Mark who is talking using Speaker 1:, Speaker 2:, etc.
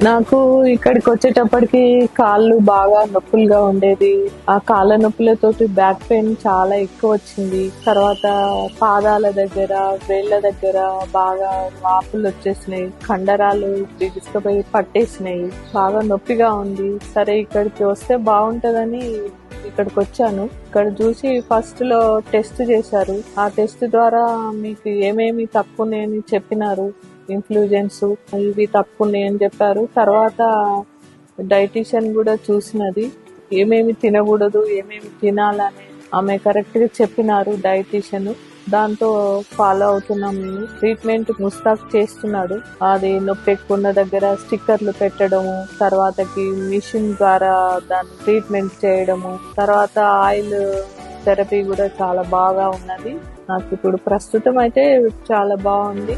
Speaker 1: నాకు ఇక్కడికి వచ్చేటప్పటికి కాళ్ళు బాగా నొప్పులుగా ఉండేది. ఆ కాళ్ళ నొప్పులతోటి బ్యాక్ పెయిన్ చాలా ఎక్కువ వచ్చింది. తర్వాత పాదాల దగ్గర, వేళ్ళ దగ్గర బాగా వాపులు వచ్చేసినాయి. కండరాలు బిగుసుకుపోయి పట్టేసినాయి. బాగా నొప్పిగా ఉంది. సరే ఇక్కడికి వస్తే బాగుంటదని ఇక్కడికి వచ్చాను. ఇక్కడ చూసి ఫస్ట్ లో టెస్ట్ చేశారు. ఆ టెస్ట్ ద్వారా మీకు ఏమేమి తక్కువ ఉన్నాయని చెప్పినారు. ఇన్ఫ్లూజెన్స్ ఇవి తక్కువ ఉన్నాయని చెప్పారు. తర్వాత డైటీషియన్ కూడా చూసినది. ఏమేమి తినకూడదు, ఏమేమి తినాలని ఆమె కరెక్ట్ గా చెప్పినారు డైటీషియన్. దాంతో ఫాలో అవుతున్నాం మేము. ట్రీట్మెంట్ ముస్తాక్ చేస్తున్నాడు. అది నొప్పి ఎక్కువ ఉన్న దగ్గర స్టిక్కర్లు పెట్టడము, తర్వాతకి మిషన్ ద్వారా దాన్ని ట్రీట్మెంట్ చేయడము, తర్వాత ఆయిల్ థెరపీ కూడా చాలా బాగా ఉన్నది. నాకు ఇప్పుడు ప్రస్తుతం అయితే చాలా బాగుంది.